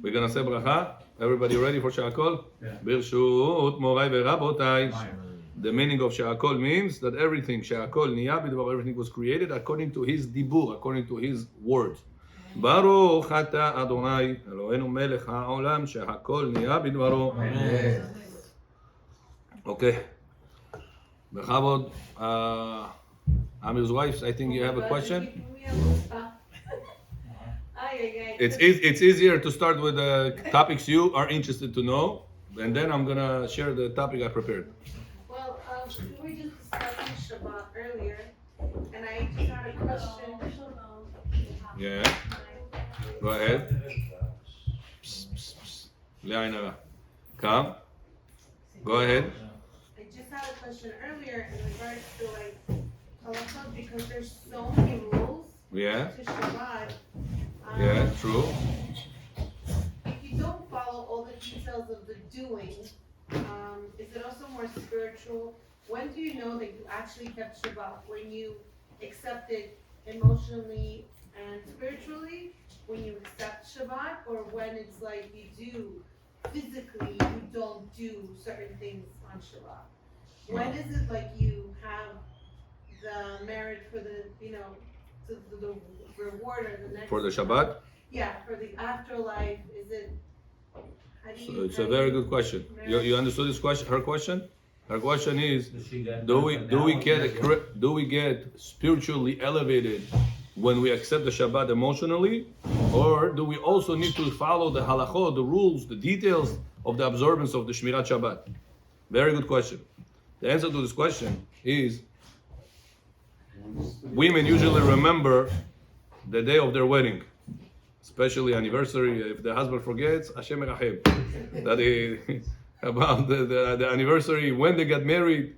We're gonna say bracha. Everybody ready for Sha'akol? Yeah. Birshut Morai ve'Rabotai. The meaning of Sha'akol means that everything, Sha'akol Niya b'dvar, everything was created according to his dibur, according to his words. Baruch ata Adonai Eloheinu melech ha'olam shehakol niya b'dvaro. Okay. Bechavod, Amir's wife, I think you have a question? It's easier to start with the topics you are interested to know, and then I'm gonna share the topic I prepared. Well, we were just discussing Shabbat earlier, and I just had a question. Yeah. Go ahead. Come. Go ahead. I just had a question earlier in regards to like halakha, because there's so many rules Yeah. to Shabbat. Yeah, true. If you don't follow all the details of the doing, is it also more spiritual? When do you know that you actually kept Shabbat? When you accept it emotionally and spiritually? When you accept Shabbat? Or when it's like you do physically, you don't do certain things on Shabbat? When is it like you have the merit for the, the reward or the next? For the Shabbat? Yeah, for the afterlife, is it? So it's a very good question. You understood this question? Her question? Her question is, do we get spiritually elevated when we accept the Shabbat emotionally, or do we also need to follow the halachot, the rules, the details of the observance of the Shmirat Shabbat? Very good question. The answer to this question is, women usually remember the day of their wedding, especially anniversary. If the husband forgets, Hashem Erachem. That about the anniversary when they got married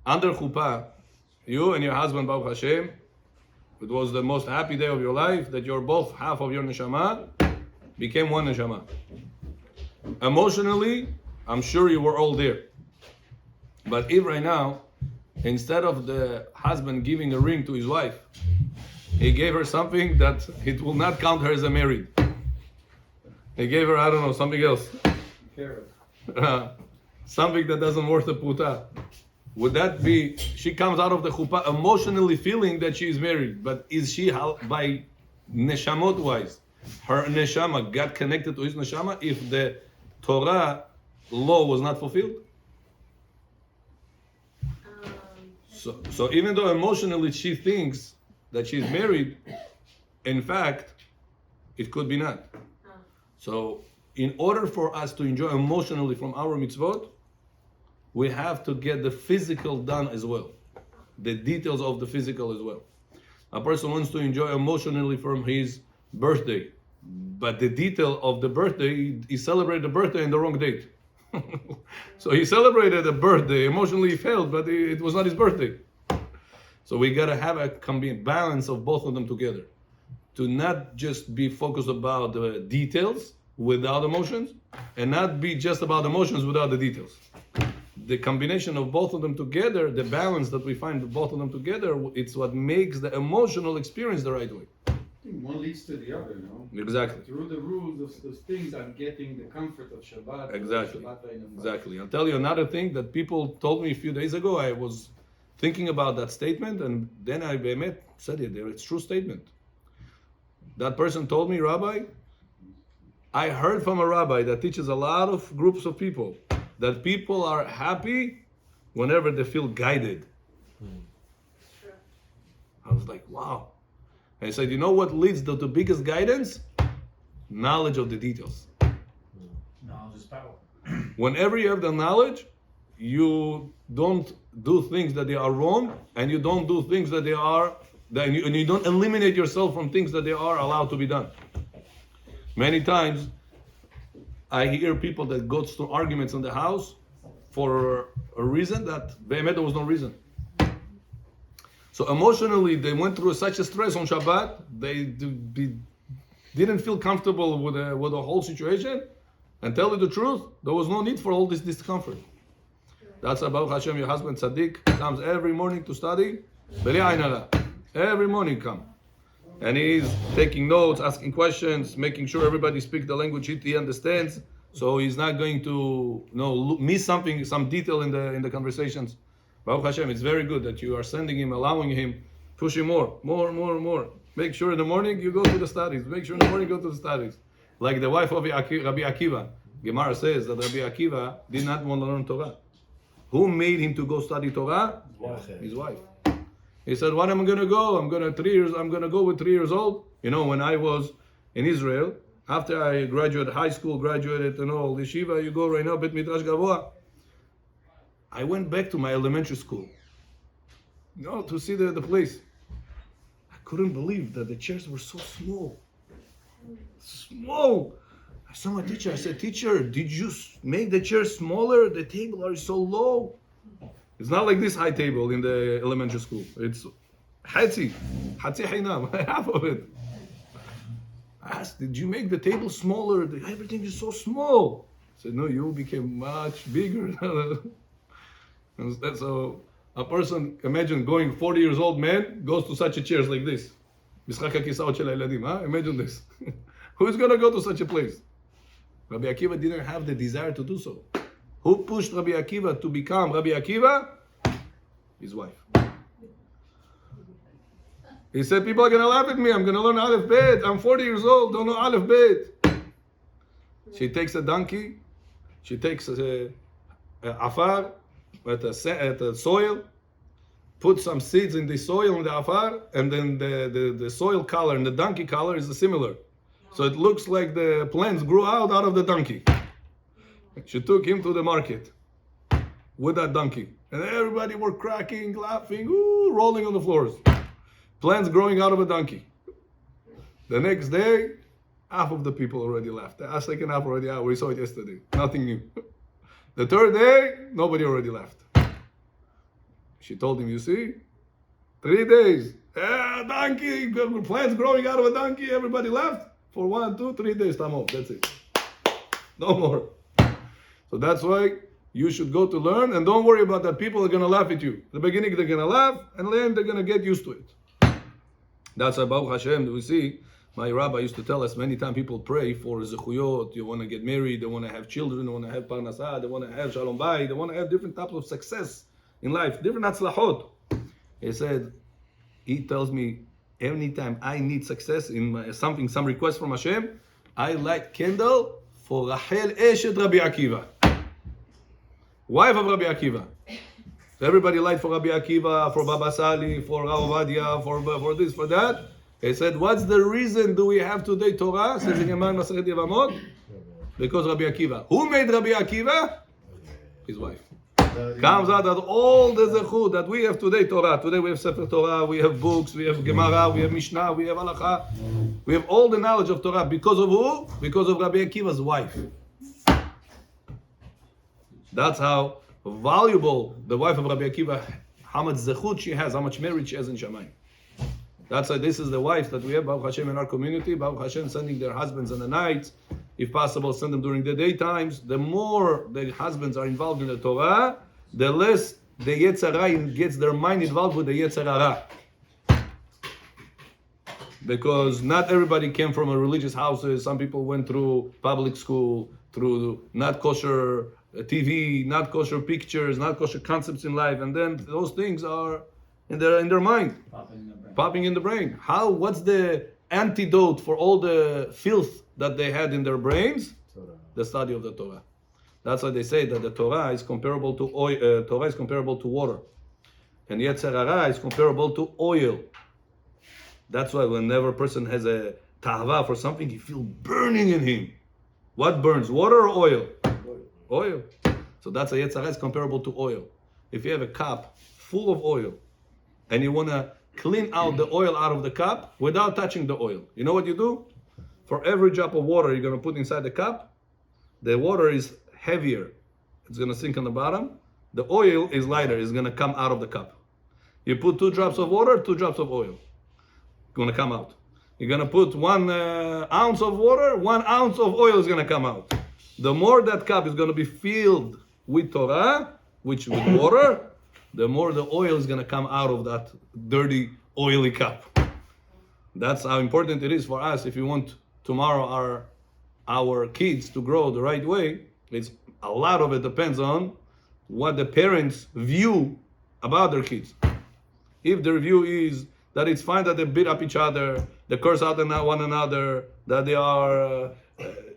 under chuppah, you and your husband, Baruch Hashem, it was the most happy day of your life, that you're both half of your neshama became one neshama. Emotionally, I'm sure you were all there. But if right now, instead of the husband giving a ring to his wife, he gave her something that it will not count her as a married. He gave her, I don't know, something else. Something that doesn't worth a puta. Would that be, she comes out of the chuppah emotionally feeling that she is married, but is she, by neshamot wise, her neshama got connected to his neshama if the Torah law was not fulfilled? So even though emotionally she thinks that she's married, in fact, it could be not. So in order for us to enjoy emotionally from our mitzvot, we have to get the physical done as well. The details of the physical as well. A person wants to enjoy emotionally from his birthday, but the detail of the birthday, he celebrated the birthday in the wrong date. So he celebrated a birthday, emotionally he failed, but it was not his birthday. So we gotta have a balance of both of them together. To not just be focused about the details without emotions, and not be just about emotions without the details. The combination of both of them together, the balance that we find with both of them together, it's what makes the emotional experience the right way. I think one leads to the other, no? Exactly. Through the rules of those things, I'm getting the comfort of Shabbat. Exactly. Shabbat. Exactly. I'll tell you another thing that people told me a few days ago. I was thinking about that statement, and then I said it there. It's a true statement. That person told me, Rabbi, I heard from a rabbi that teaches a lot of groups of people that people are happy whenever they feel guided. I was like, wow. And I said, you know what leads to the biggest guidance? Knowledge of the details. Knowledge is power. Whenever you have the knowledge, you don't do things that they are wrong, and you don't do things that they are, and you don't eliminate yourself from things that they are allowed to be done. Many times, I hear people that go through arguments in the house for a reason that there was no reason. So emotionally, they went through such a stress on Shabbat, they didn't feel comfortable with the whole situation. And tell you the truth, there was no need for all this discomfort. That's about Hashem, your husband Tzaddik comes every morning to study. Every morning come. And he's taking notes, asking questions, making sure everybody speaks the language he understands. So he's not going to miss something, some detail in the conversations. Baruch Hashem, it's very good that you are sending him, allowing him, pushing more. Make sure in the morning you go to the studies. Make sure in the morning you go to the studies. Like the wife of Rabbi Akiva. Gemara says that Rabbi Akiva did not want to learn Torah. Who made him to go study Torah? His wife. He said, "When am I going to go? I'm going to go with 3 years old." You know, when I was in Israel, after I graduated high school, graduated yeshiva, you go right now, Bet Midrash Gavoa. I went back to my elementary school, to see the place. I couldn't believe that the chairs were so small. I saw my teacher. I said, "Teacher, did you make the chairs smaller? The table are so low." It's not like this high table in the elementary school. It's hatzi hinam, half of it. I asked, "Did you make the table smaller? Everything is so small." I said, "No, you became much bigger." And so a person, imagine going 40 years old man, goes to such a chairs like this. Imagine this. Who's going to go to such a place? Rabbi Akiva didn't have the desire to do so. Who pushed Rabbi Akiva to become Rabbi Akiva? His wife. He said, "People are going to laugh at me. I'm going to learn Aleph Bet. I'm 40 years old, don't know Aleph Bet." She takes a donkey. She takes a afar at the soil, put some seeds in the soil in the afar, and then the soil color and the donkey color is similar. So it looks like the plants grew out of the donkey. She took him to the market with that donkey. And everybody were cracking, laughing, rolling on the floors. Plants growing out of a donkey. The next day, half of the people already left. The second half already out. We saw it yesterday. Nothing new. The third day, nobody already left. She told him, "You see, 3 days. Donkey, plants growing out of a donkey, everybody left. For 1, 2, 3 days, time off. That's it. No more." So that's why you should go to learn, and don't worry about that. People are going to laugh at you. In the beginning, they're going to laugh, and then they're going to get used to it. That's why, Baruch Hashem, we see, my rabbi used to tell us many times people pray for zechuyot. You want to get married, they want to have children, they want to have parnasah, they want to have shalom bayit, they want to have different types of success in life, different atzlachot. He tells me, anytime I need success in some request from Hashem, I light candle for Rachel Eshet Rabbi Akiva, wife of Rabbi Akiva. So everybody light for Rabbi Akiva, for Baba Sali, for Rav Ovadia, for this, for that. He said, "What's the reason do we have today Torah?" Says in Gemara Masechet Yevamot, because Rabbi Akiva. Who made Rabbi Akiva? His wife. Comes out that all the zechut that we have today, Torah. Today we have Sefer Torah, we have books, we have Gemara, we have Mishnah, we have Halacha. We have all the knowledge of Torah. Because of who? Because of Rabbi Akiva's wife. That's how valuable the wife of Rabbi Akiva, how much zechut she has, how much merit she has in Shamayim. That's why this is the wife that we have, Baruch Hashem, in our community. Baruch Hashem sending their husbands in the night. If possible, send them during the daytimes. The more the husbands are involved in the Torah, the less the Yetzer Hara gets their mind involved with the Yetzer Hara. Because not everybody came from a religious houses. Some people went through public school, through not kosher TV, not kosher pictures, not kosher concepts in life, and then those things are in their mind, popping in the brain. What's the antidote for all the filth that they had in their brains? Torah. The study of the Torah. That's why they say that the Torah is comparable to oil. Torah is comparable to water, and Yetzer Hara is comparable to oil. That's why whenever a person has a tahava for something, he feels burning in him. What burns, water or oil? Oil. So that's why Yetzer Hara is comparable to oil. If you have a cup full of oil, and you want to clean out the oil out of the cup without touching the oil, you know what you do? For every drop of water you're going to put inside the cup, the water is heavier. It's going to sink on the bottom. The oil is lighter. It's going to come out of the cup. You put 2 drops of water, 2 drops of oil. Going to come out. You're going to put 1 ounce of water, 1 ounce of oil is going to come out. The more that cup is going to be filled with Torah, which with water, the more the oil is going to come out of that dirty, oily cup. That's how important it is for us if we want tomorrow our kids to grow the right way. It's a lot of it depends on what the parents view about their kids. If their view is that it's fine that they beat up each other, they curse out one another, that they are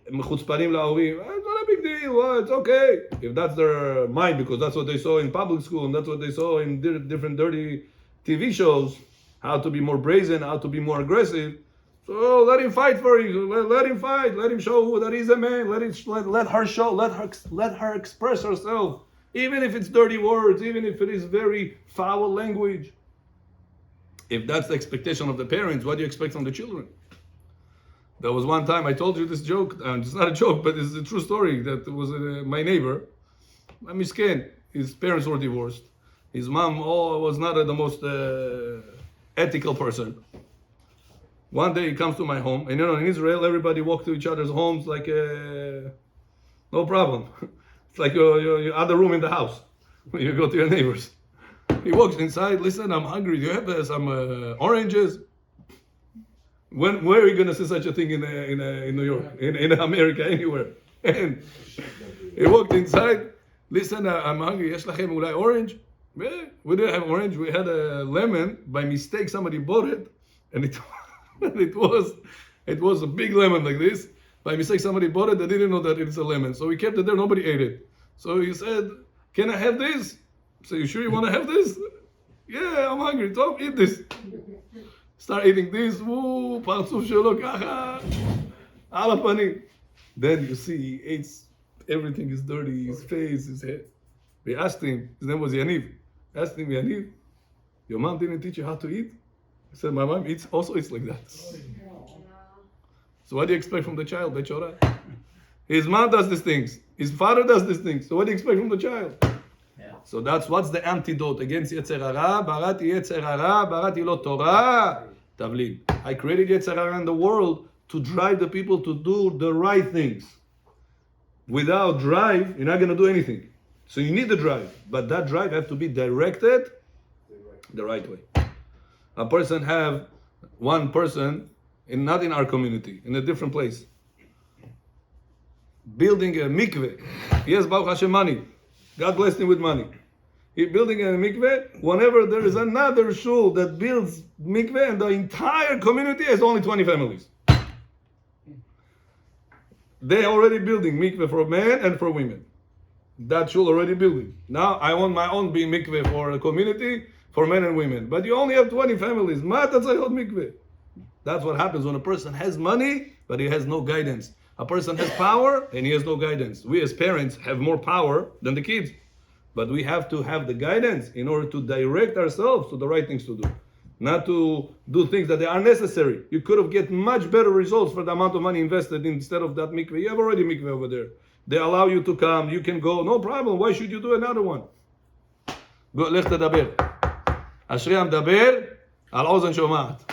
chutzpanim la'orim, it's not a big deal. Well, it's okay. If that's their mind, because that's what they saw in public school and that's what they saw in different dirty TV shows, how to be more brazen, how to be more aggressive. So let him fight for you. Let him fight. Let him show that he's a man. Let her show. Let her express herself, even if it's dirty words, even if it is very foul language. If that's the expectation of the parents, what do you expect from the children? There was one time I told you this joke, and it's not a joke, but it's a true story. That was my neighbor, Miskin. His parents were divorced. His mom was not the most ethical person. One day he comes to my home, and in Israel everybody walks to each other's homes like no problem. It's like your other room in the house when you go to your neighbors. He walks inside. Listen, I'm hungry. Do you have some oranges? Where are you gonna see such a thing in New York, in America, anywhere? And he walked inside. Listen, I'm hungry. Yesh lachem ulai orange? We didn't have orange. We had a lemon. By mistake, somebody bought it, and it was a big lemon like this. By mistake, somebody bought it. They didn't know that it's a lemon, so we kept it there. Nobody ate it. So he said, "Can I have this?" So you sure you want to have this? Yeah, I'm hungry. Don't eat this. Start eating this. Woo, partzuf shelo kacha, ala panim. Then you see he ate. Everything is dirty. His face, his head. We asked him. His name was Yaniv. Asked him, Yaniv, your mom didn't teach you how to eat? He said, my mom also eats like that. So what do you expect from the child, Bechora? His mom does these things. His father does these things. So what do you expect from the child? Yeah. So what's the antidote against Yetzer Hara? Barati Yetzer Hara, barati lo Torah, Tavlid. I created Yetzer Hara in the world to drive the people to do the right things. Without drive, you're not going to do anything. So you need the drive. But that drive has to be directed the right way. A person have one person, not in our community, in a different place, building a mikveh. He has Baruch Hashem money. God blessed him with money. He's building a mikveh. Whenever there is another shul that builds mikveh, and the entire community has only 20 families. They already building mikveh for men and for women. That shul already building. Now I want my own mikveh for the community, for men and women. But you only have 20 families. Mikveh. That's what happens when a person has money, but he has no guidance. A person has power, and he has no guidance. We as parents have more power than the kids. But we have to have the guidance in order to direct ourselves to the right things to do. Not to do things that are necessary. You could have get much better results for the amount of money invested instead of that mikveh. You have already mikveh over there. They allow you to come, you can go, no problem. Why should you do another one? Go, לך תדבר. אשרי המדבר על אוזן שומעת.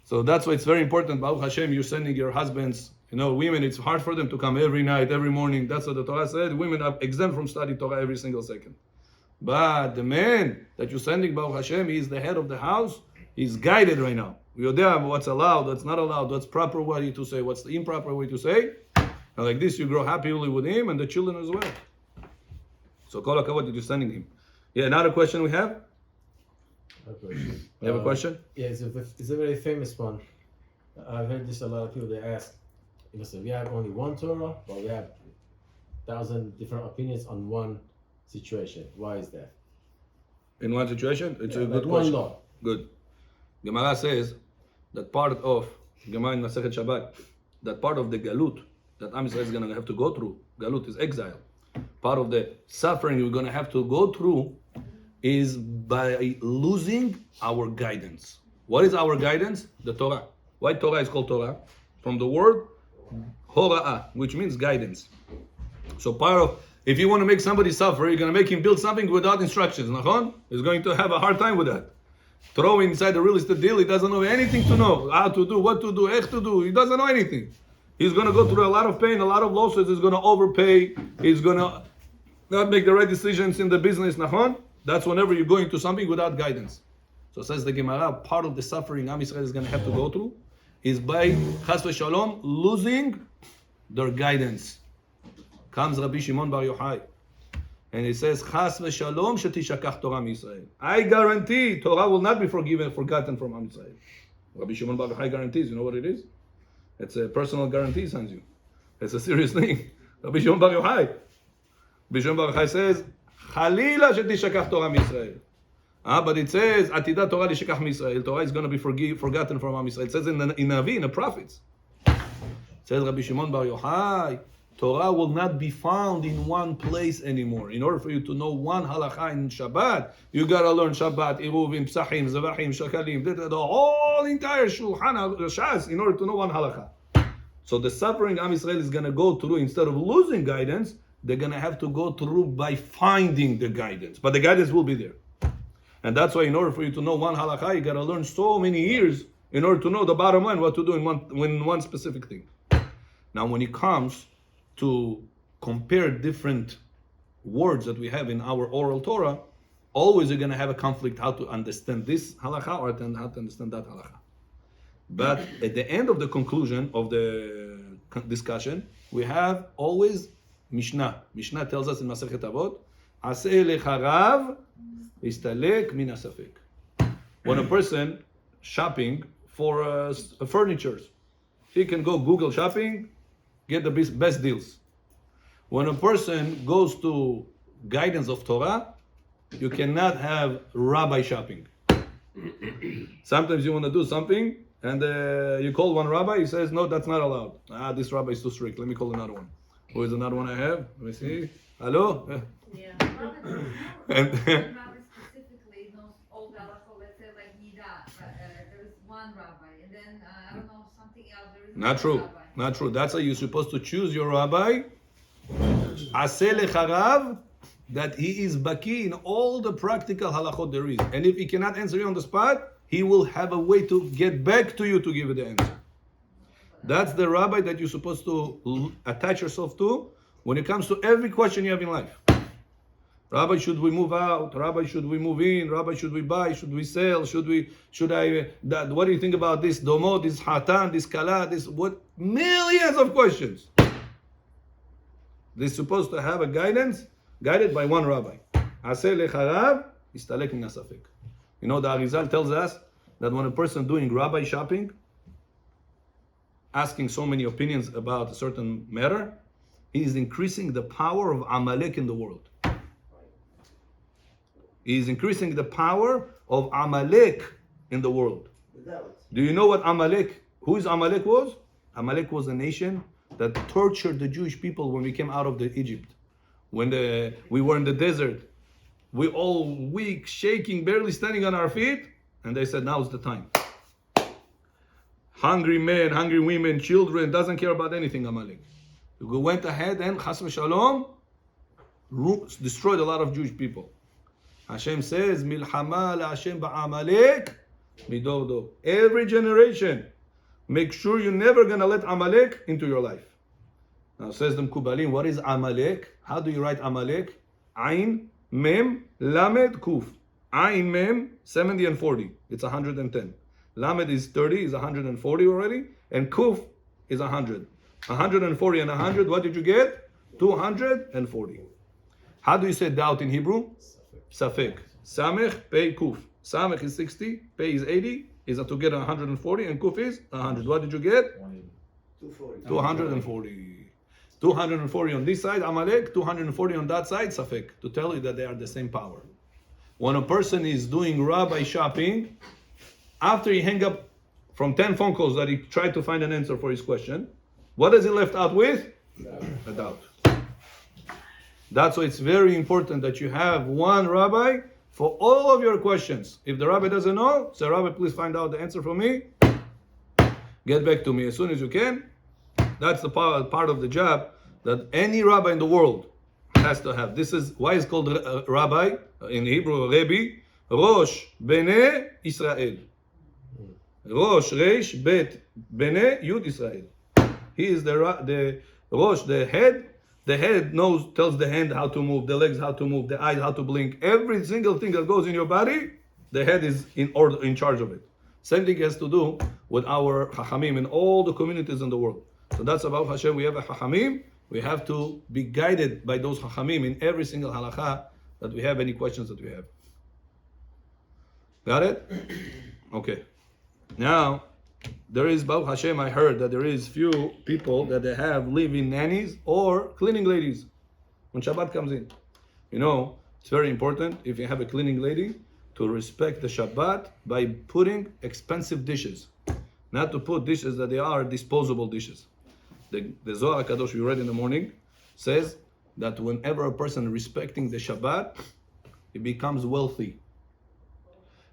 So that's why it's very important. Baruch Hashem, you're sending your husbands. Women, it's hard for them to come every night, every morning. That's what the Torah said. Women are exempt from studying Torah every single second. But the man that you're sending, Baruch Hashem, he's the head of the house. He's guided right now. We know what's allowed, what's not allowed, what's proper way to say, what's the improper way to say. And like this, you grow happily with him and the children as well. So, kol hakavod that you're sending him. Yeah, another question we have? You have a question? Yeah, it's a very famous one. I've heard this a lot of people, they ask, so we have only one Torah, but we have 1,000 different opinions on one situation. Why is that? In one situation? It's a good like question. One law. Good. Gemara says that part of, Gemara in Masechet Shabbat, that part of the galut that Am Yisrael is going to have to go through, galut is exile. Part of the suffering we're going to have to go through is by losing our guidance. What is our guidance? The Torah. Why Torah is called Torah? From the word hora'ah, which means guidance. So part of, if you want to make somebody suffer, you're going to make him build something without instructions. Nachon? He's going to have a hard time with that. Throw him inside the real estate deal, he doesn't know anything to know. How to do, what to do, איך to do. He doesn't know anything. He's going to go through a lot of pain, a lot of losses. He's going to overpay. He's going to not make the right decisions in the business. Nachon? That's whenever you go into something without guidance. So says the Gemara, part of the suffering Am Yisrael is going to have to go through is by Chas v'Shalom losing their guidance. Comes Rabbi Shimon Bar Yochai, and he says, Chas v'Shalom shetishakach Torah Yisrael. I guarantee Torah will not be forgotten from Am Yisrael. Rabbi Shimon Bar Yochai guarantees. You know what it is? It's a personal guarantee he sends you. It's a serious thing. Rabbi Shimon Bar Yochai. Rabbi Shimon Bar Yochai says, Chalila shetishakach Torah Yisrael. But it says, antidote Torah lishakach Yisrael. Torah is going to be forgotten from Am Yisrael. It says in Navi, in the prophets. It says Rabbi Shimon Bar Yochai, Torah will not be found in one place anymore. In order for you to know one halakha in Shabbat, you gotta learn Shabbat, Iruvim, Psachim, Zavachim, Shakalim, the whole entire Shulchan Shas in order to know one halakha. So the suffering Am Yisrael is gonna go through, instead of losing guidance, they're gonna have to go through by finding the guidance. But the guidance will be there. And that's why in order for you to know one halakha, you gotta learn so many years in order to know the bottom line, what to do in one specific thing. Now when it comes to compare different words that we have in our oral Torah, always you're going to have a conflict how to understand this halakha or how to understand that halakha. But at the end of the conclusion of the discussion, we have always Mishnah. Mishnah tells us in Masechet Avot, Aseh lecha rav, istalek min hasafek. When a person shopping for furniture, he can go Google shopping, get the best deals. When a person goes to guidance of Torah, you cannot have rabbi shopping. Sometimes you want to do something and you call one rabbi, he says, no, that's not allowed. This rabbi is too strict. Let me call another one. Who is another one I have? Let me see. Hello? Yeah. And Rabbi specifically knows all the halachot, let's say like Nida, there is one rabbi, and then I don't know, something else, there is not true. rabbi. Not true. That's how you're supposed to choose your rabbi. Aseh lecha rav, that he is baki in all the practical halachot there is. And if he cannot answer you on the spot, he will have a way to get back to you to give you the answer. That's the rabbi that you're supposed to attach yourself to when it comes to every question you have in life. Rabbi, should we move out? Rabbi, should we move in? Rabbi, should we buy? Should we sell? What do you think about this domo, this hatan, this kala, this what? Millions of questions. They're supposed to have a guidance, guided by one rabbi. Aseh lecha rav, istalek min hasafek. You know, the Arizal tells us that when a person doing rabbi shopping, asking so many opinions about a certain matter, he is increasing the power of Amalek in the world. He is increasing the power of Amalek in the world. Do you know what Amalek, who is Amalek was? Amalek was a nation that tortured the Jewish people when we came out of Egypt. When we were in the desert, we all weak, shaking, barely standing on our feet, and they said, now's the time. Hungry men, hungry women, children, doesn't care about anything, Amalek. We went ahead and, chas v'shalom, destroyed a lot of Jewish people. Hashem says, Milchama la'Hashem ba'Amalek midor dor. Every generation, make sure you're never going to let Amalek into your life. Now says the Mekubalim, what is Amalek? How do you write Amalek? Ain, Mem, Lamed, Kuf. Ain, Mem, 70 and 40. It's 110. Lamed is 30, is 140 already. And Kuf is 100. 140 and 100, what did you get? 240. How do you say doubt in Hebrew? Safek. Samech, Pei, Kuf. Samech is 60, Pei is 80, is together 140, and Kuf is 100. What did you get? 240. 240 on this side, Amalek, 240 on that side, Safek, to tell you that they are the same power. When a person is doing rabbi shopping, after he hang up from 10 phone calls that he tried to find an answer for his question, what is he left out with? A doubt. That's why it's very important that you have one rabbi for all of your questions. If the rabbi doesn't know, say, Rabbi, please find out the answer for me. Get back to me as soon as you can. That's the part of the job that any rabbi in the world has to have. This is why it's called rabbi, in Hebrew, Rebbe, Rosh Bnei Israel. Rosh, Reish, Bet, Bnei, Yud Israel. He is the Rosh, the head. The head tells the hand how to move, the legs how to move, the eyes how to blink. Every single thing that goes in your body, the head is in charge of it. Same thing has to do with our Chachamim in all the communities in the world. So that's about Hashem. We have a Chachamim. We have to be guided by those Chachamim in every single halakha that we have, any questions that we have. Got it? Okay. Now, there is, Baruch Hashem, I heard that there is few people that they have live-in nannies or cleaning ladies when Shabbat comes in. You know, it's very important if you have a cleaning lady to respect the Shabbat by putting expensive dishes. Not to put dishes that they are disposable dishes. The Zohar HaKadosh we read in the morning says that whenever a person respecting the Shabbat, he becomes wealthy.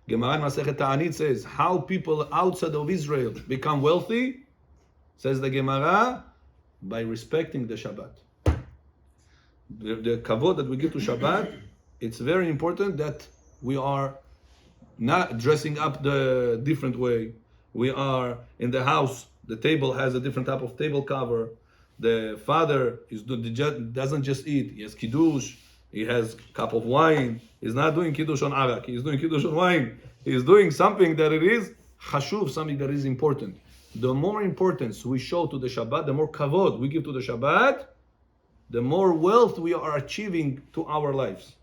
Gemara in Masechet Ta'anit says how people outside of Israel become wealthy. Says the Gemara, by respecting the Shabbat. The kavod that we give to Shabbat, it's very important that we are not dressing up the different way. We are in the house. The table has a different type of table cover. The father doesn't just eat. He has kiddush. He has cup of wine. He's not doing kiddush on arak. He's doing kiddush on wine. He's doing something that it is chashuv, something that is important. The more importance we show to the Shabbat, the more kavod we give to the Shabbat, the more wealth we are achieving to our lives.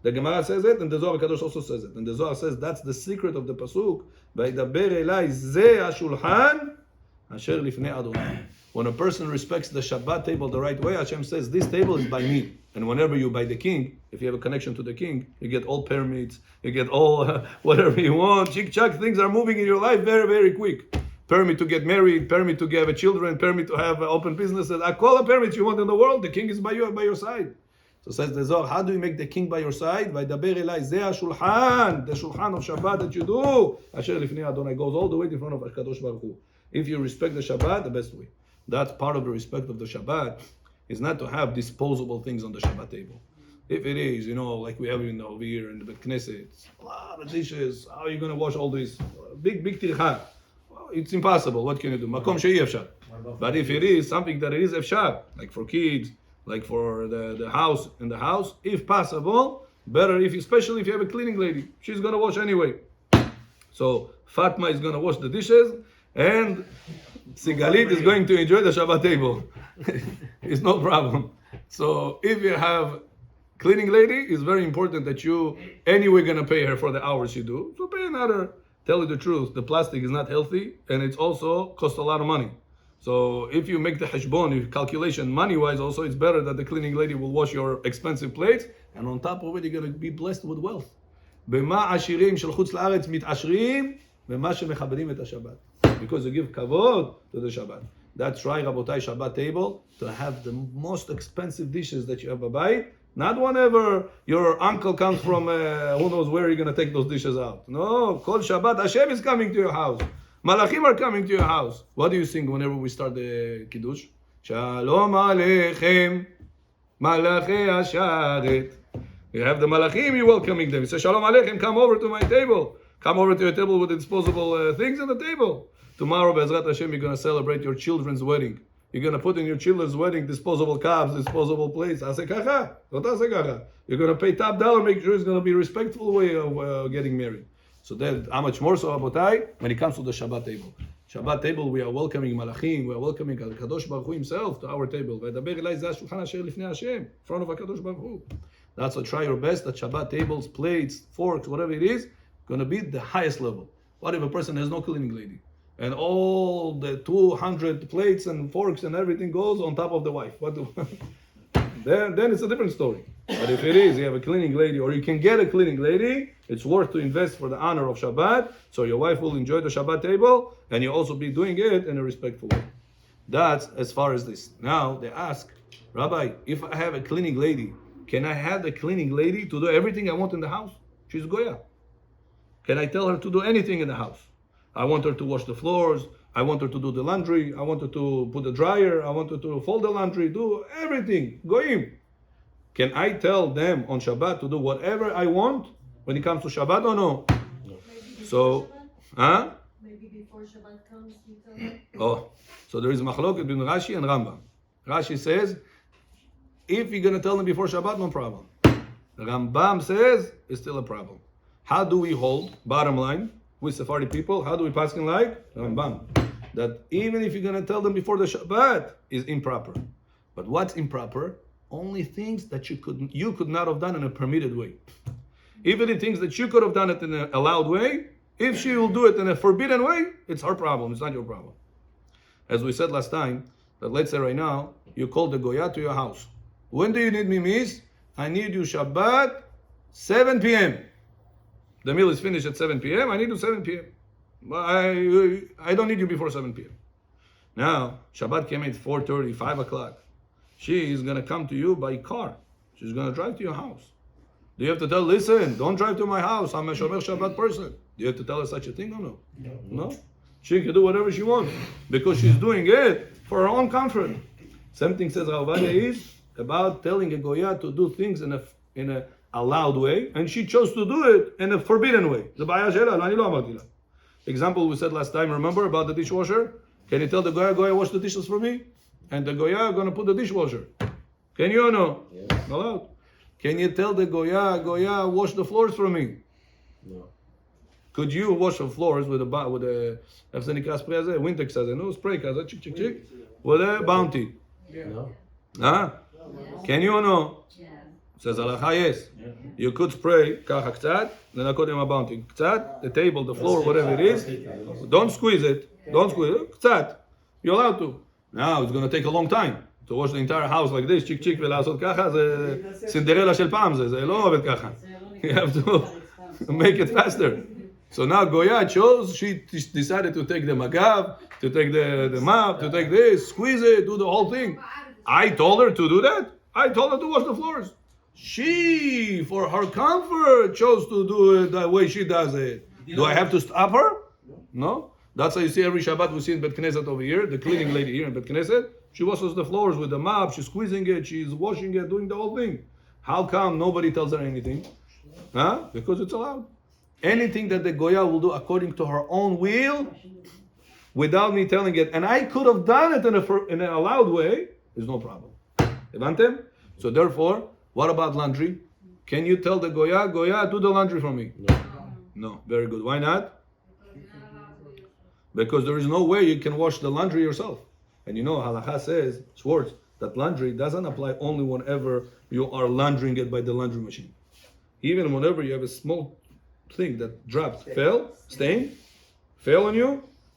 The Gemara says it, and the Zohar HaKadosh also says it. And the Zohar says that's the secret of the pasuk. Vaydaber elai ze hashulchan asher lifnei Adonai. When a person respects the Shabbat table the right way, Hashem says, this table is by me. And whenever you buy the king, if you have a connection to the king, you get all permits, you get all whatever you want. Chick-chack, things are moving in your life very, very quick. Permit to get married, permit to have children, permit to have open businesses. All the permits you want in the world, the king is by your side. So says the Zohar, how do you make the king by your side? Vaydaber elai zeh hashulchan, the shulchan of Shabbat that you do. Asher lifnei Adonai goes all the way in front of HaKadosh Baruch Hu. If you respect the Shabbat, the best way. That's part of the respect of the Shabbat, is not to have disposable things on the Shabbat table. If it is, like we have over here in the Bet Knesset, a lot of dishes, how are you going to wash all this? Big tircha. Well, it's impossible. What can you do? Makom she'i efshar. But if it is something that it is efshar, like for kids, like for the house, in the house, if possible, better especially if you have a cleaning lady. She's going to wash anyway. So Fatma is going to wash the dishes, and Sigalit is going to enjoy the Shabbat table. It's no problem. So if you have cleaning lady, it's very important that you anyway going to pay her for the hours you do. So pay another. Tell you the truth, the plastic is not healthy, and it's also costs a lot of money. So if you make the hashbon, your calculation money-wise, also it's better that the cleaning lady will wash your expensive plates, and on top of it, you're going to be blessed with wealth. במה עשירים של חוץ לארץ מתעשרים, במה שמכבדים את השבת. Because you give kavod to the Shabbat. That's right, Rabotai, Shabbat table, to have the most expensive dishes that you have by. Not whenever your uncle comes from who knows where you're going to take those dishes out. No, Kol Shabbat, Hashem is coming to your house. Malachim are coming to your house. What do you sing whenever we start the Kiddush? Shalom Aleichem, Malachi Asharet. You have the Malachim, you're welcoming them. You say, Shalom Aleichem, come over to my table. Come over to your table with the disposable things on the table. Tomorrow, Be'ezrat Hashem, you're going to celebrate your children's wedding. You're going to put in your children's wedding disposable cups, disposable plates. You're going to pay top dollar, make sure it's going to be a respectful way of getting married. So then, how much more so, Abotai, when it comes to the Shabbat table. Shabbat table, we are welcoming Malachim, we are welcoming HaKadosh Baruch Hu himself to our table. In front of HaKadosh Baruch Hu. That's why try your best that Shabbat tables, plates, forks, whatever it is, going to be the highest level. What if a person has no cleaning lady? And all the 200 plates and forks and everything goes on top of the wife. Then it's a different story. But if it is, you have a cleaning lady, or you can get a cleaning lady, it's worth to invest for the honor of Shabbat, so your wife will enjoy the Shabbat table, and you also be doing it in a respectful way. That's as far as this. Now, they ask, Rabbi, if I have a cleaning lady, can I have the cleaning lady to do everything I want in the house? She's Goya. Can I tell her to do anything in the house? I want her to wash the floors. I want her to do the laundry. I want her to put the dryer. I want her to fold the laundry. Do everything. Goyim. Can I tell them on Shabbat to do whatever I want when it comes to Shabbat or no? So, Maybe before Shabbat comes, you tell them. Oh, so there is machloket between Rashi and Rambam. Rashi says, if you're going to tell them before Shabbat, no problem. Rambam says, it's still a problem. How do we hold? Bottom line, with Sephardi people, how do we paskin like Rambam? That even if you're gonna tell them before the Shabbat is improper. But what's improper? Only things that you could not have done in a permitted way. Even the things that you could have done it in an allowed way, if she will do it in a forbidden way, it's her problem. It's not your problem. As we said last time, that let's say right now you call the Goya to your house. When do you need me, miss? I need you Shabbat 7 p.m. The meal is finished at 7 p.m. I need you 7 p.m. I don't need you before 7 p.m. Now, Shabbat came at 4:30, 5 o'clock. She is going to come to you by car. She's going to drive to your house. Do you have to tell, listen, don't drive to my house. I'm a Shomer Shabbat person. Do you have to tell her such a thing or no? No? She can do whatever she wants because she's doing it for her own comfort. Same thing says Ravanya is about telling a Goya to do things in a allowed way, and she chose to do it in a forbidden way. Example we said last time, remember about the dishwasher? Can you tell the Goya, wash the dishes for me? And the Goya going to put the dishwasher. Can you or no? Yes. Allowed. Can you tell the Goya, wash the floors for me? No. Could you wash the floors with a איך זה נקרא הספרי הזה? ווינטקס הזה, נו, ספרי כזה, צ'יק צ'יק צ'יק, with a bounty. No. Huh? Can you or no? Yeah. says הלכה yes. You could spray ככה קצת, לנקות עם הבאונטי. קצת, the table, the floor, whatever it is. Don't squeeze it. Don't squeeze it. קצת. You're allowed to. Now it's going to take a long time. To wash the entire house like this, צ'יק צ'יק ולעשות ככה, זה סינדרלה של פעם, זה לא עובד ככה. You have to make it faster. So now Goya chose, she decided to take the magav, to take the mop, to take this, squeeze it, do the whole thing. I told her to do that. I told her to wash the floors. She, for her comfort, chose to do it the way she does it. Do I have to stop her? No. That's how you see every Shabbat we see in Bet Knesset over here, the cleaning lady here in Bet Knesset. She washes the floors with the mop, she's squeezing it, she's washing it, doing the whole thing. How come nobody tells her anything? Huh? Because it's allowed. Anything that the Goya will do according to her own will, without me telling it, and I could have done it in an allowed way, is no problem. Evantem? So therefore, what about laundry? Can you tell the Goya, do the laundry for me? No. No. Very good. Why not? Because there is no way you can wash the laundry yourself. And you know, Halacha says, Schwartz, that laundry doesn't apply only whenever you are laundering it by the laundry machine. Even whenever you have a small thing that dropped, stain, fell on you,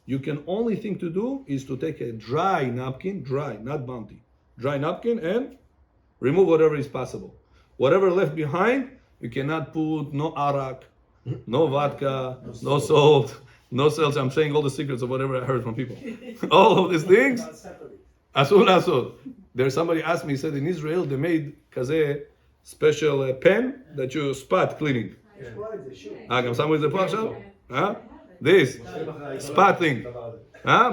you can only thing to do is to take a dry napkin, dry, not bounty, dry napkin and remove whatever is possible. Whatever left behind, you cannot put no arak, no vodka, no salt, no seltzer. I'm saying all the secrets of whatever I heard from people. All of these things, asur. There's somebody asked me, he said in Israel they made kazeh special pen that you spot cleaning. גם שמו את זה פה עכשיו? This, spot thing.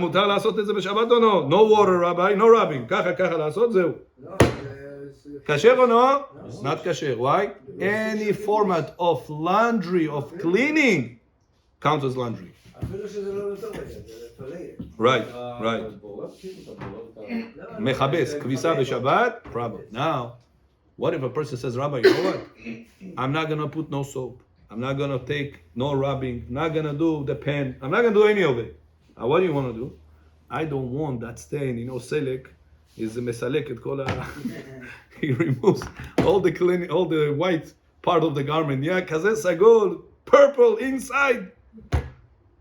מותר לעשות את זה בשבת או לא? No water, rabbi, no rubbing. ככה לעשות, זהו. כשר או לא? Not כשר. Why? Any format of laundry, of cleaning, counts as laundry. Right. מכבס, כביסה בשבת, problem. Now, what if a person says, Rabbi, you know what? I'm not going to put no soap. I'm not going to take no rubbing. I'm not going to do the pen. I'm not going to do any of it. Now, what do you want to do? I don't want that stain. You know, selek is mesalek et kol he removes all the clean, all the white part of the garment. Yeah, kazeh sagol, purple inside.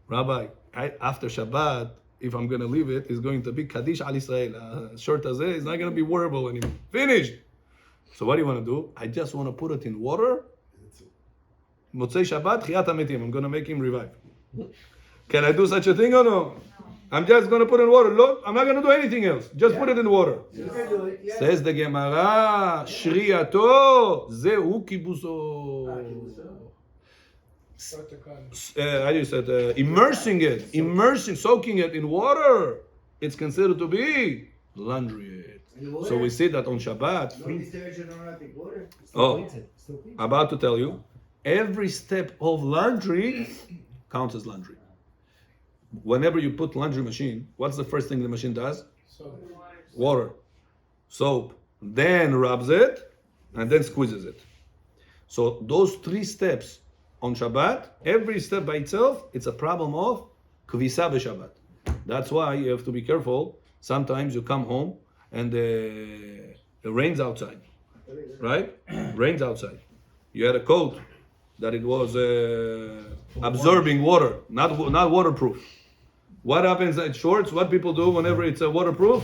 Rabbi, after Shabbat, if I'm going to leave it, it's going to be Kaddish al Israel. Short azeh is not going to be wearable anymore. Finished. So what do you want to do? I just want to put it in water. Motzei Shabbat, Chiyat HaMetim. I'm going to make him revive. Can I do such a thing or no? I'm just going to put it in water. Look, I'm not going to do anything else. Just put it in water. Says the Gemara, Shriyato, Zehu Kibuso. How do you say immersing, soaking it in water. It's considered to be laundry. So we see that on Shabbat. About to tell you, every step of laundry counts as laundry. Whenever you put laundry machine, what's the first thing the machine does? Water, soap, then rubs it, and then squeezes it. So those three steps on Shabbat, every step by itself, it's a problem of kvisa b'Shabbat. That's why you have to be careful. Sometimes you come home and it rains outside, right? Rains outside. You had a coat that it was absorbing water, not waterproof. What happens at shorts? What people do whenever it's waterproof?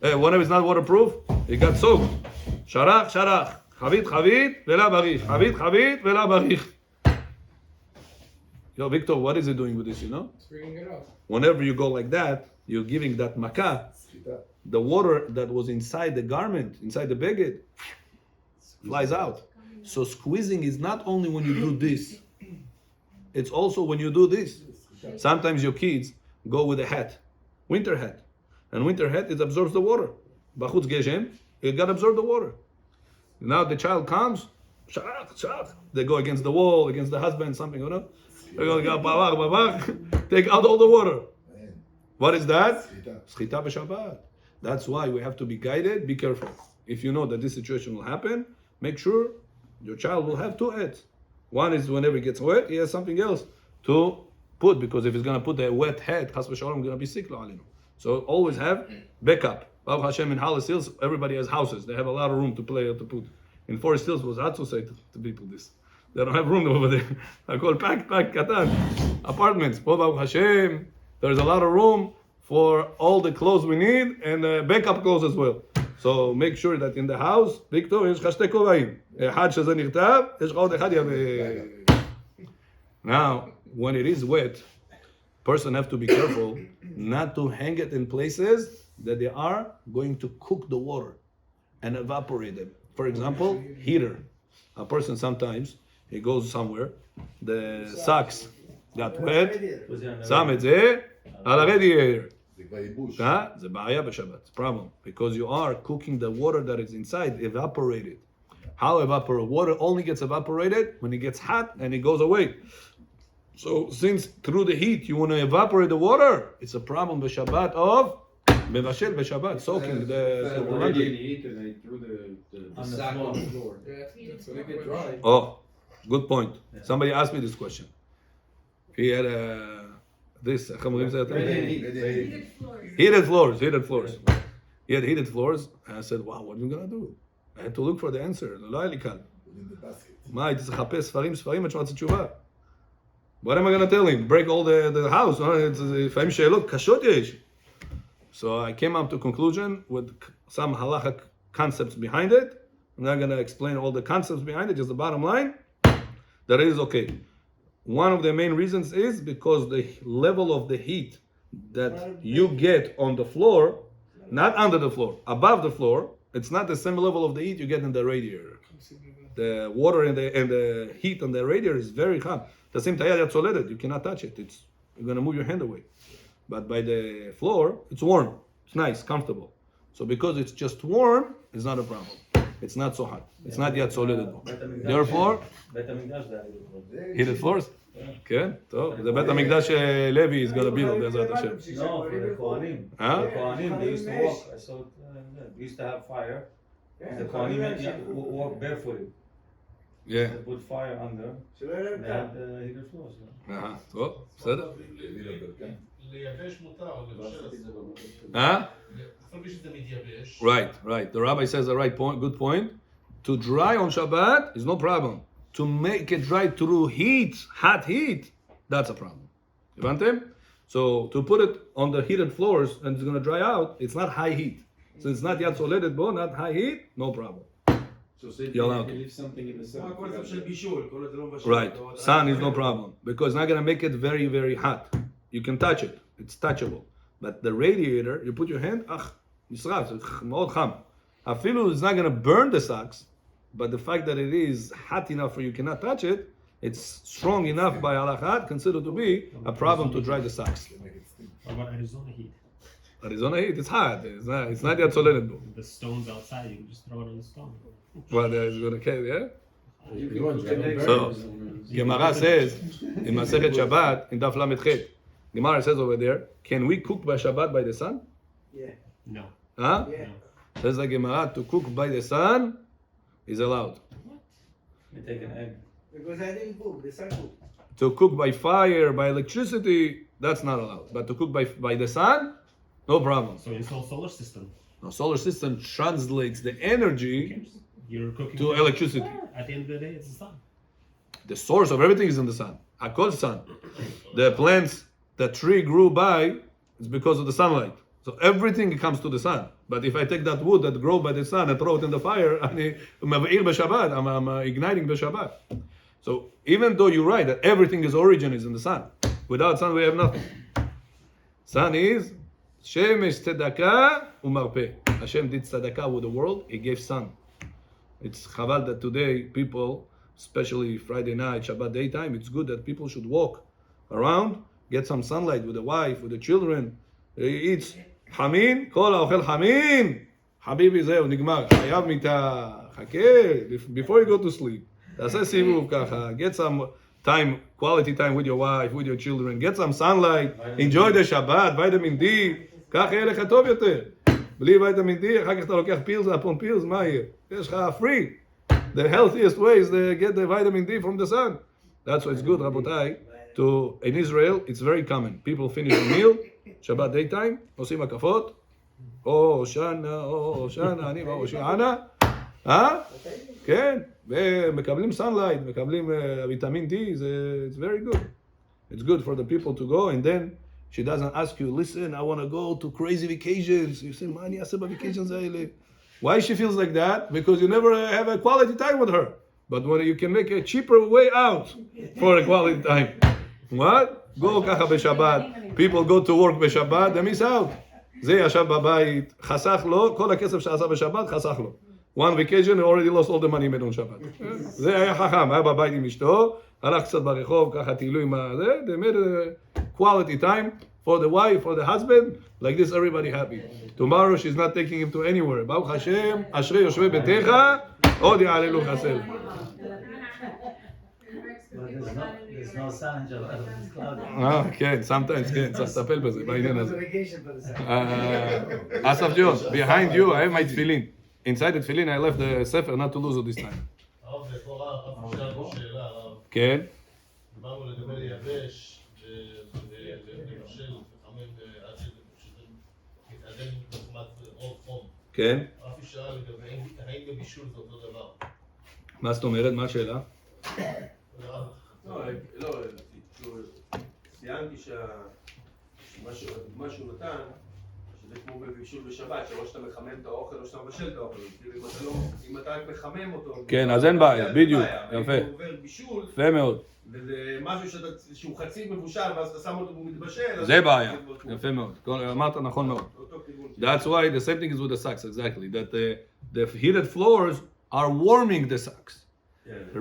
Whenever it's not waterproof, it got soaked. Sharach, sharach. Chavit, chavit, vela barich. Chavit, chavit, vela barich. Yo, Victor, what is it doing with this, you know? It's bringing it out. Whenever you go like that, you're giving that makkah. The water that was inside the garment, inside the beged, flies out. So squeezing is not only when you do this, it's also when you do this. Sometimes your kids go with a hat, winter hat. And winter hat, it absorbs the water. Bachutz geshem, it got absorb the water. Now the child comes, they go against the wall, against the husband, something, you know? They go, take out all the water. What is that? Schita b'Shabbat. That's why we have to be guided, be careful. If you know that this situation will happen, make sure your child will have two hats. One is whenever he gets wet, he has something else to put, because if he's going to put a wet hat, chas v'shalom, going to be sick. So always have backup. Baruch Hashem, in Hollis Hills, everybody has houses. They have a lot of room to play or to put. In Forest Hills, was hard to say to people this. They don't have room over there. I call pack, katan. Apartments. Baruch Hashem, there's a lot of room for all the clothes we need and backup clothes as well. So make sure that in the house, Victor, יש לך שתי כובעים. אחד שזה נכתב, יש לך עוד אחד יבוא. Now, when it is wet, person have to be careful not to hang it in places that they are going to cook the water and evaporate it. For example, heater. A person sometimes, he goes somewhere, the socks got wet, שם את זה על הרדיאטור. זה בעיה בשבת. It's a problem. Because you are cooking the water that is inside, evaporated. How evaporate? Water only gets evaporated when it gets hot and it goes away. So since through the heat you want to evaporate the water, it's a problem b'Shabbat of mevashel b'Shabbat, soaking the laundry. Heat and they threw the sack on the floor. Yeah, that's when it get dry. Oh, good point. Somebody asked me this question. He had this. איך אומרים את זה? Heated floors. He had heated floors, and I said, "Wow, what are you gonna do?" I had to look for the answer. לא היה לי קל. מה, הייתי צריך לחפש ספרים עד שמצאתי תשובה. What am I gonna tell him? Break all the house? לפעמים שאלות קשות יש. So I came up to a conclusion with some halachic concepts behind it. I'm not gonna explain all the concepts behind it. Just the bottom line, that it is okay. One of the main reasons is because the level of the heat that you get on the floor, not under the floor, above the floor, it's not the same level of the heat you get in the radiator. The water and the heat on the radiator is very hot. The same tayar solid, you cannot touch it. You're gonna move your hand away. But by the floor, it's warm. It's nice, comfortable. So because it's just warm, it's not a problem. It's not so hot. It's not yet solid. Therefore, heated floors? כן, טוב, זה בית המקדש לוי is gonna build בעזרת השם. No, for the Kohanim. Huh? The Kohanim, they used to walk. I saw it, they used to have fire. The Kohanim walk barefooted. Yeah. They put fire under. They had heated floors. טוב, בסדר? לייבש מותר, לבשל. אף על פי שזה מתייבש. Right. The rabbi says the right point, good point. To dry on Shabbat is no problem. To make it dry through heat, hot heat, that's a problem. הבנתם? So to put it on the heated floors and it's going to dry out, it's not high heat. So it's not yet solid, not high heat, no problem. So say You're allowed to. leave something in the sun. Right. Sun is no problem because it's not going to make it very, very hot. You can touch it. It's touchable. But the radiator, you put your hand, נשרף, זה מאוד חם. אפילו it's not going to burn the socks, but the fact that it is hot enough where you cannot touch it, it's strong enough by halakha, considered to be a problem to dry the socks. What about Arizona heat? Arizona heat, it's hot. It's not yet solid. The stones outside, you can just throw it on the stone. Well, it's going to kill, yeah? You want to So, Gemara says, in Masechet Shabbat, in Daf Lamed Chet, Gemara says over there, can we cook by Shabbat by the sun? No. Huh? No. Says the Gemara, to cook by the sun is allowed. You take an egg. Because I didn't cook, the sun cooked. To cook by fire, by electricity, that's not allowed. But to cook by the sun, no problem. So install solar system. No, solar system translates the energy You're cooking to electricity. At the end of the day, it's the sun. The source of everything is in the sun. Hakol sun. The plants, the tree grew by, it's because of the sunlight. So everything comes to the sun. But if I take that wood that grow by the sun and throw it in the fire, I'm igniting b'Shabbat. So even though you're right that everything is origin is in the sun, without sun we have nothing. Sun is Shemesh tzedakah umarpeh. Hashem did tzedakah with the world. He gave sun. It's chaval that today people, especially Friday night, Shabbat daytime, it's good that people should walk around, get some sunlight with the wife, with the children. He eats חמין, כל האוכל חמין, חביבי זהו, נגמר, חייב מיטה, חכה, before you go to sleep, תעשה סיבוב ככה, get some time, quality time with your wife, with your children, get some sunlight, enjoy the Shabbat, vitamin D, ככה יהיה לך טוב יותר. בלי vitamin D, אחר כך אתה לוקח pills upon pills, מה יהיה? יש לך free. The healthiest way is to get the vitamin D from the sun. That's why it's good, רבותיי. In Israel, it's very common. People finish a meal, Shabbat daytime, עושים הקפות, או שנה, אני או שענה, כן, ומקבלים sunlight, מקבלים ויטמין D, it's very good. It's good for the people to go, and then she doesn't ask you, listen, I want to go to crazy vacations. You say, מה אני אעשה בvacations האלה? Why she feels like that? Because you never have a quality time with her. But when you can make a cheaper way out for a quality time. What? Go ככה בשבת. People go to work בשבת, they miss out. זה ישב בבית, חסך לו, כל הכסף שעשה בשבת, חסך לו. One vacation, he already lost all the money made on שבת. זה היה חכם, היה בבית עם אשתו, הלך קצת ברחוב, ככה טיילו עם זה, they made a quality time for the wife, for the husband, like this everybody happy. Tomorrow she's not taking him to anywhere. ברוך השם, אשרי יושבי ביתך, עוד יעללו חסר. There's no sun in Shabbat, it's cloudy. כן, sometimes, כן, צריך לטפל בזה, בעניין הזה. אסף ג'ון, behind you, I have my tefillin. Inside the tefillin, I left the sefer not to lose it this time. הרב, לכאורה, הרב שאלנו שאלה, הרב. כן? דיברנו לגבי לייבש ולבשל וחמם עד שזה מתעדן בחומת רוב חום. כן? הרב שאל לגבי האם בבישול זה אותו דבר. מה זאת אומרת? מה השאלה? לא, ציינתי שהדוגמה שהוא נתן, שזה כמו בבישול בשבת, שאו שאתה מחמם את האוכל או שאתה מבשל את האוכל. אם אתה רק מחמם אותו... כן, אז אין בעיה, בדיוק, יפה. אם הוא עובר בישול, יפה מאוד. וזה משהו שהוא חצי מבושל, ואז אתה שם אותו והוא מתבשל... זה בעיה, יפה מאוד. אמרת נכון מאוד. That's why the same thing is with the socks, exactly. That the heated floors are warming the socks. The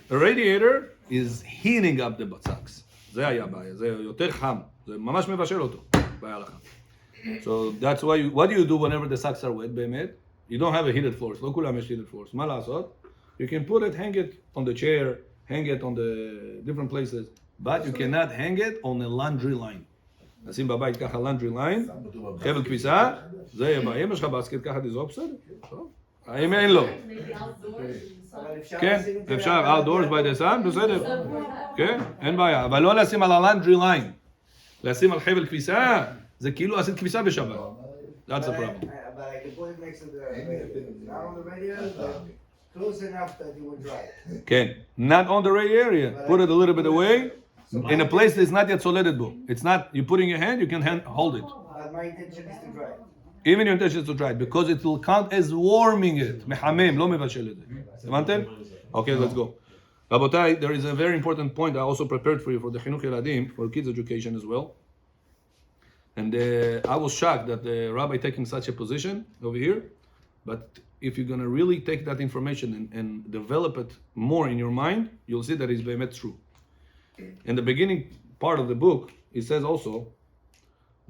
radiator is heating up the socks. זה היה בעיה, זה יותר חם. זה ממש מבשל אותו, בעיה לך. So that's why, what do you do whenever the socks are wet, באמת? You don't have a heated floors, לא כולם יש heated floors. מה לעשות? You can put it, hang it on the chair, hang it on the different places, but you cannot hang it on a laundry line. נשים בבית ככה laundry line, חבל כביסה, זה יהיה בעיה. אם יש לך בסקט ככה תזרוק, בסדר. האם אין לו? כן, אפשר, outdoors by the sun, בסדר. כן, אין בעיה. אבל לא לשים על ה-laundry line. לשים על חבל כביסה, זה כאילו עשית כביסה בשבת. That's the problem. But I can put it next to the radiator. Not on the radiator, but close enough that it will dry. כן, not on the radiator area. Put it a little bit away. In a place that's not yet solid bro. It's not, you put in your hand, you can hold it. But my intention is to dry. Even your intention is to dry it, because it will count as warming it. מחמם, לא מבשל את זה. הבנתם? Okay, let's go. רבותיי, there is a very important point I also prepared for you for the חינוך ילדים, for kids education as well. And I was shocked that the rabbi taking such a position over here. But if you're going to really take that information and develop it more in your mind, you'll see that it's באמת true. In the beginning part of the book, it says also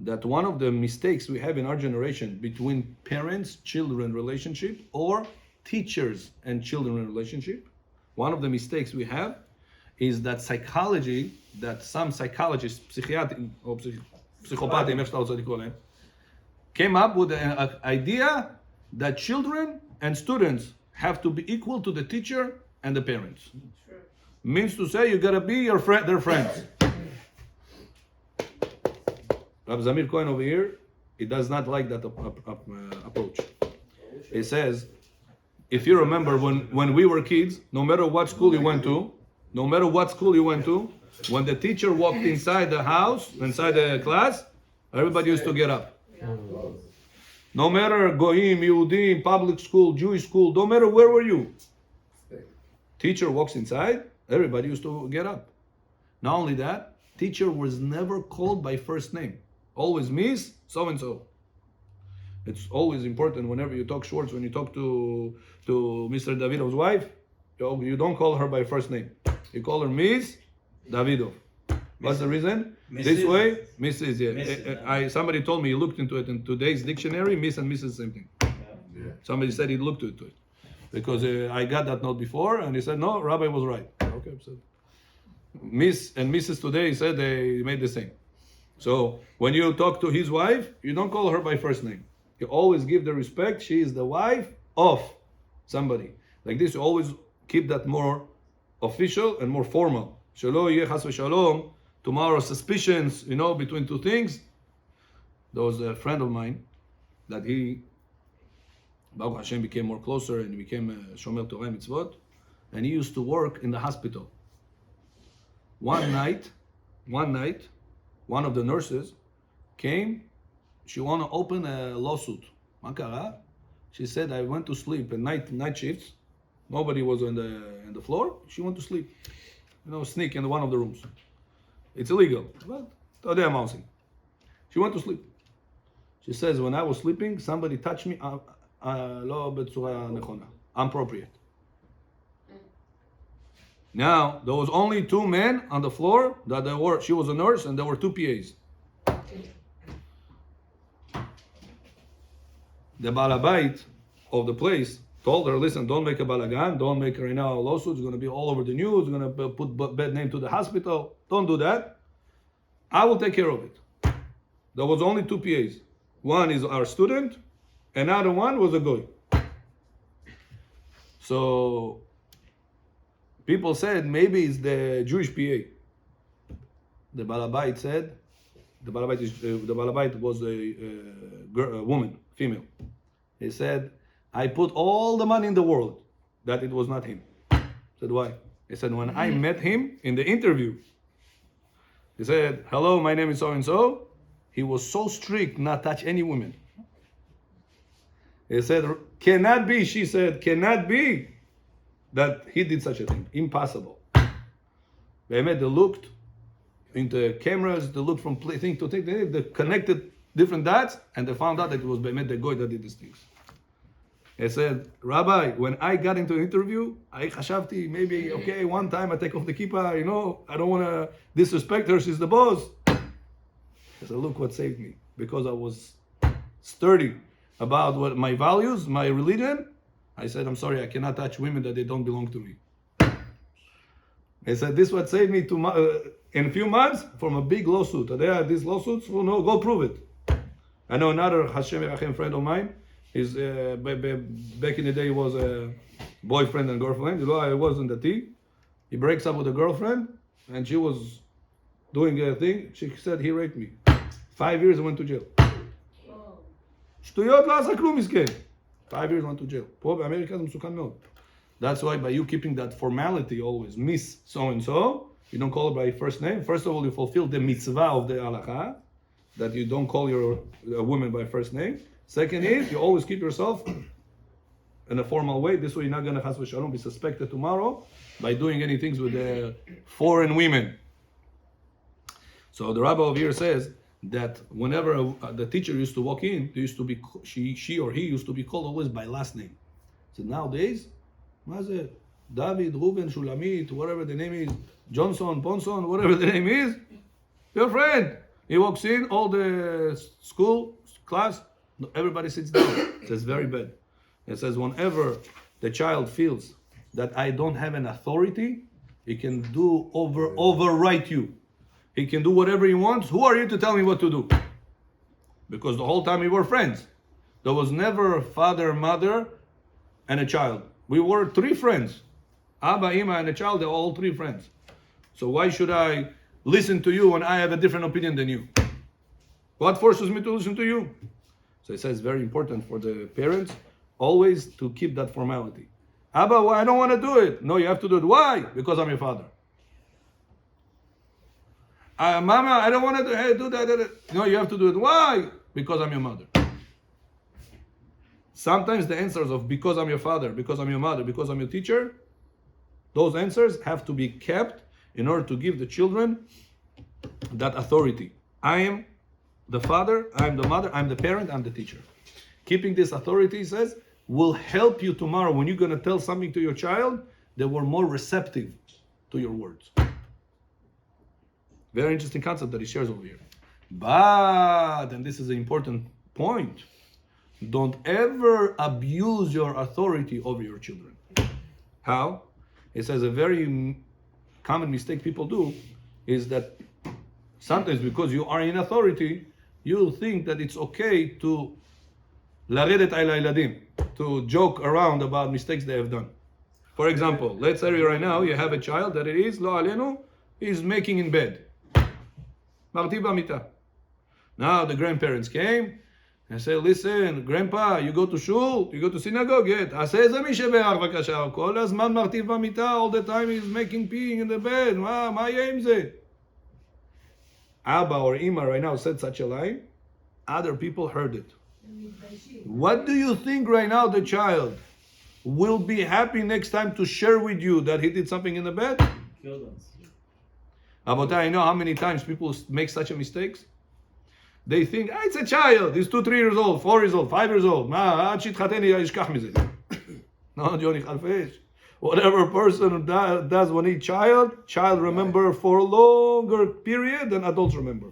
that one of the mistakes we have in our generation between parents-children relationship or teachers and children relationship, one of the mistakes we have is that psychology, that some psychologists, psychiatrists, or psychopathy, איך שאתה רוצה לקרוא להם, came up with an idea that children and students have to be equal to the teacher and the parents. means to say you gotta be their friends. Rabbi Zamir Cohen over here, he does not like that approach. He says, if you remember when we were kids, no matter what school you went to, when the teacher walked inside the house, inside the class, everybody used to get up. No matter Goyim, Yehudim, public school, Jewish school, no matter where were you, teacher walks inside, everybody used to get up. Not only that, teacher was never called by first name. Always Miss so-and-so. It's always important whenever you talk Schwartz, when you talk to Mr. Davidov's wife, you don't call her by first name. You call her Miss Davidov. What's the reason? Mrs. This way, Mrs. Yeah. Mrs. Somebody told me he looked into it in today's dictionary. Miss and Mrs. same thing. Yeah. Somebody said he looked into it because I got that note before, and he said no, Rabbi was right. Okay, so Miss and Mrs. today, he said they made the same. So when you talk to his wife, you don't call her by first name. You always give the respect. She is the wife of somebody. Like this, you always keep that more official and more formal. Shelo yeh chas v'shalom. Tomorrow suspicions, between two things. There was a friend of mine that he, Baruch Hashem, became more closer and he became a Shomer Torah Mitzvot. And he used to work in the hospital. One night, one of the nurses came. She wanted to open a lawsuit. Makara. She said, I went to sleep at night shifts. Nobody was on the floor. She went to sleep. Sneak in one of the rooms. It's illegal. But she went to sleep. She says, when I was sleeping, somebody touched me לא בצורה נכונה. Inappropriate. Now, there was only two men on the floor. She was a nurse and there were two PAs. The balabait of the place told her, listen, don't make a balagan, don't make right now a lawsuit, it's going to be all over the news, it's going to put bad name to the hospital, don't do that. I will take care of it. There was only two PAs. One is our student, another one was a goy. So people said maybe it's the Jewish PA. The balabait said, the balabait was a woman, female. He said, I put all the money in the world that it was not him. I said, why? He said, when I met him in the interview, he said, hello, my name is so-and-so. He was so strict not touch any women. He said, cannot be, she said, cannot be that he did such a thing. Impossible. They looked into cameras, they looked from thing to thing, they connected different dots, and they found out that it was Be'emet the Goy that did these things. He said, Rabbi, when I got into the interview, I chashavti, maybe, okay, one time I take off the kippah, I don't want to disrespect her, she's the boss. He said, look what saved me. Because I was sturdy about what my values, my religion. I said, I'm sorry, I cannot touch women that they don't belong to me. He said, this is what saved me in a few months from a big lawsuit. There are these lawsuits, well, no, go prove it. I know another Hashem Yerachem friend of mine. He's back in the day, he was a boyfriend and girlfriend. I was in the tea. He breaks up with a girlfriend, and she was doing a thing. She said he raped me. 5 years, I went to jail. שטויות לא עשה כלום מסכן. 5 years went to jail. פה באמריקה זה מסוכן מאוד. That's why by you keeping that formality always, Miss so-and-so, you don't call her by first name. First of all, you fulfill the mitzvah of the halacha, that you don't call a woman by first name. Second is, you always keep yourself in a formal way. This way you're not going to chas v'shalom be suspected tomorrow by doing any things with the foreign women. So the rabbi over here says that whenever the teacher used to walk in, there used to be she or he used to be called always by last name. So nowadays, David, Ruben, Shulamit, whatever the name is, Johnson, Ponson, whatever the name is, your friend. He walks in, all the school, class, everybody sits down. It says very bad. It says whenever the child feels that I don't have an authority, he can overwrite you. He can do whatever he wants. Who are you to tell me what to do? Because the whole time we were friends. There was never a father, mother, and a child. We were 3 friends. Abba, Ima, and the child, they're all three friends. So why should I listen to you when I have a different opinion than you? What forces me to listen to you? So it says very important for the parents always to keep that formality. Abba, well, I don't want to do it. No, you have to do it. Why? Because I'm your father. Mama, I don't want to do that. No, you have to do it. Why? Because I'm your mother. Sometimes the answers of because I'm your father, because I'm your mother, because I'm your teacher, those answers have to be kept in order to give the children that authority. I am the father, I am the mother, I'm the parent, I'm the teacher. Keeping this authority, he says, will help you tomorrow when you're going to tell something to your child, they were more receptive to your words. Very interesting concept that he shares over here. But, and this is an important point, don't ever abuse your authority over your children. How? It says a very common mistake people do is that sometimes because you are in authority, you think that it's okay to laredet al hayladim, to joke around about mistakes they have done. For example, let's say right now you have a child that it is, lo alenu, is making in bed. Marti b'mita. Now the grandparents came and said, listen, grandpa, you go to shul, you go to synagogue, yet. All the time he's making peeing in the bed. מה יהיה עם זה? Abba or Ima right now said such a line. Other people heard it. What do you think right now the child will be happy next time to share with you that he did something in the bed? Abotai, you know how many times people make such a mistakes? They think, it's a child, he's 2, 3 years old, 4 years old, 5 years old. No, Johnny Khalfesh. Whatever person does when he's child remember for a longer period than adults remember.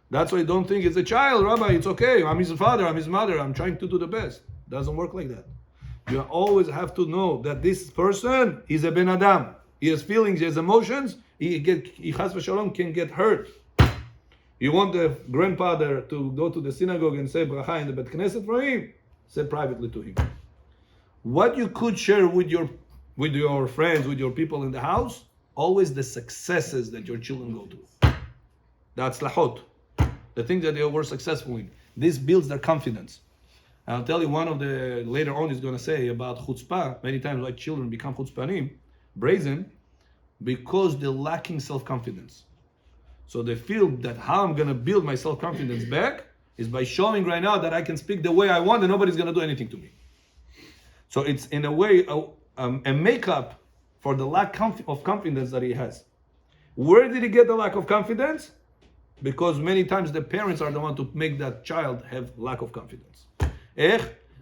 That's why don't think it's a child, Rabbi, it's okay. I'm his father, I'm his mother, I'm trying to do the best. Doesn't work like that. You always have to know that this person is a Ben Adam. He has feelings, he has emotions, he chas v'shalom can get hurt. You want the grandfather to go to the synagogue and say bracha in the Bet Knesset for him? Say privately to him. What you could share with your friends, with your people in the house, always the successes that your children go through. That's lahot, the thing that they were successful in. This builds their confidence. I'll tell you one of the, later on is going to say about chutzpah, many times why children become chutzpanim, brazen, because they're lacking self-confidence. So they feel that how I'm going to build my self-confidence back is by showing right now that I can speak the way I want and nobody's going to do anything to me. So it's in a way a makeup for the lack of confidence that he has. Where did he get the lack of confidence? Because many times the parents are the one to make that child have lack of confidence.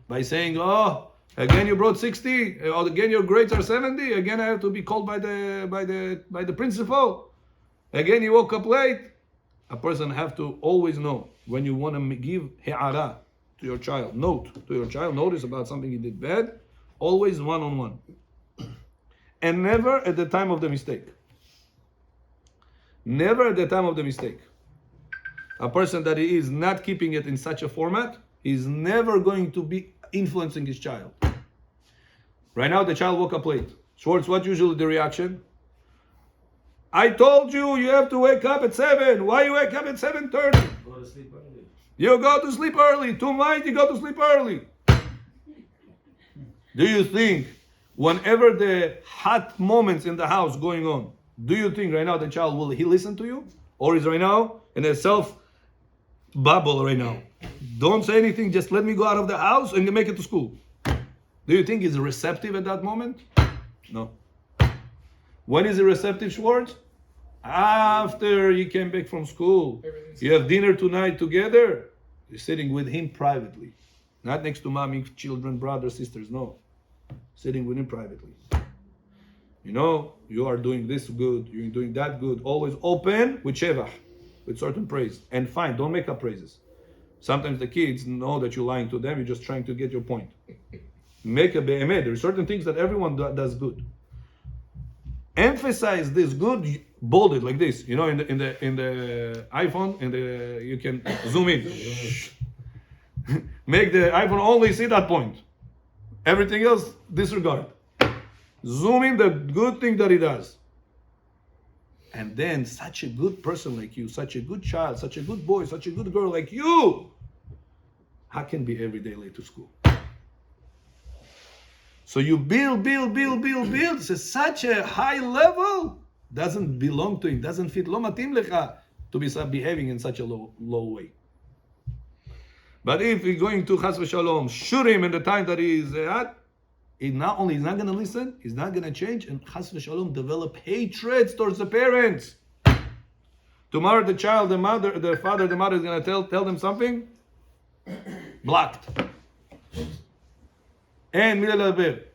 By saying, oh, again you brought 60, or again your grades are 70, again I have to be called by the principal. Again, you woke up late. A person have to always know when you want to give he'ara to your child, notice about something he did bad, always one-on-one. And never at the time of the mistake. Never at the time of the mistake. A person that is not keeping it in such a format is never going to be influencing his child. Right now, the child woke up late. Schwartz, what's usually the reaction? I told you have to wake up at 7. Why you wake up at 7:30? Go to sleep early. You go to sleep early. Tonight you go to sleep early. Do you think whenever the hot moments in the house going on, do you think right now the child will he listen to you? Or is right now in a self bubble right now? Don't say anything, just let me go out of the house and make it to school. Do you think he's receptive at that moment? No. When is he receptive, Schwartz? After you came back from school. You have dinner tonight together. You're sitting with him privately. Not next to mommy, children, brothers, sisters, no. Sitting with him privately. You know, you are doing this good, you're doing that good. Always open with shevach, with certain praise. And fine, don't make up praises. Sometimes the kids know that you're lying to them, you're just trying to get your point. Make a be'emet. There are certain things that everyone does good. Emphasize this good, bold it like this. You know, in the iPhone, you can zoom in. Make the iPhone only see that point. Everything else, disregard. Zoom in the good thing that he does. And then such a good person like you, such a good child, such a good boy, such a good girl like you, how can be every day late to school? So you build. It's such a high level. Doesn't belong to him. Doesn't fit. Lo matim lecha to be behaving in such a low way. But if you're going to chas v'shalom, shoot him in the time that he is at, he's not going to listen, he's not going to change, and chas v'shalom develop hatred towards the parents. Tomorrow the child, the mother, the father, the mother is going to tell them something. Blocked. And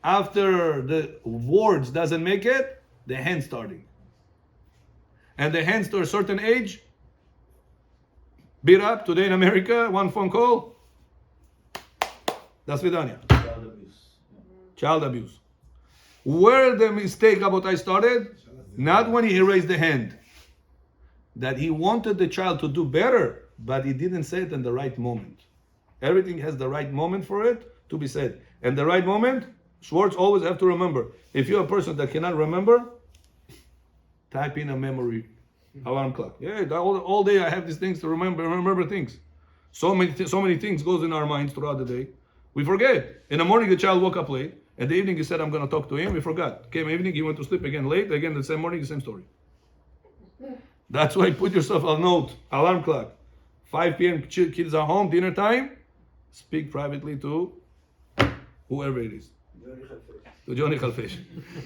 after the words doesn't make it, the hand starting. And the hands to a certain age, beat up. Today in America, one phone call. Das vidanya. Child abuse. Child abuse. Where the mistake Rabotai started? Not when he raised the hand. That he wanted the child to do better, but he didn't say it in the right moment. Everything has the right moment for it to be said. And the right moment, Schwartz always have to remember. If you're a person that cannot remember, type in a memory alarm clock. Yeah, all day I have these things to remember things. So many things goes in our minds throughout the day. We forget. In the morning the child woke up late. In the evening he said I'm going to talk to him. We forgot. Came evening he went to sleep again late. Again the same morning the same story. That's why put yourself a note, alarm clock. 5 p.m. kids are home, dinner time. Speak privately to whoever it is. To Johnny Khalfish.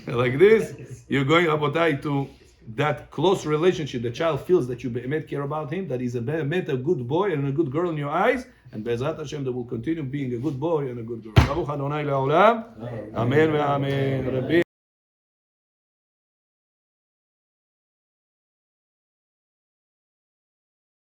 Like this, you're going Rabotai to that close relationship. The child feels that you care about him, that he's a good boy and a good girl in your eyes, and Be'ezrat Hashem, that will continue being a good boy and a good girl. Baruch Adonai Le'olam. Amen ve'amen.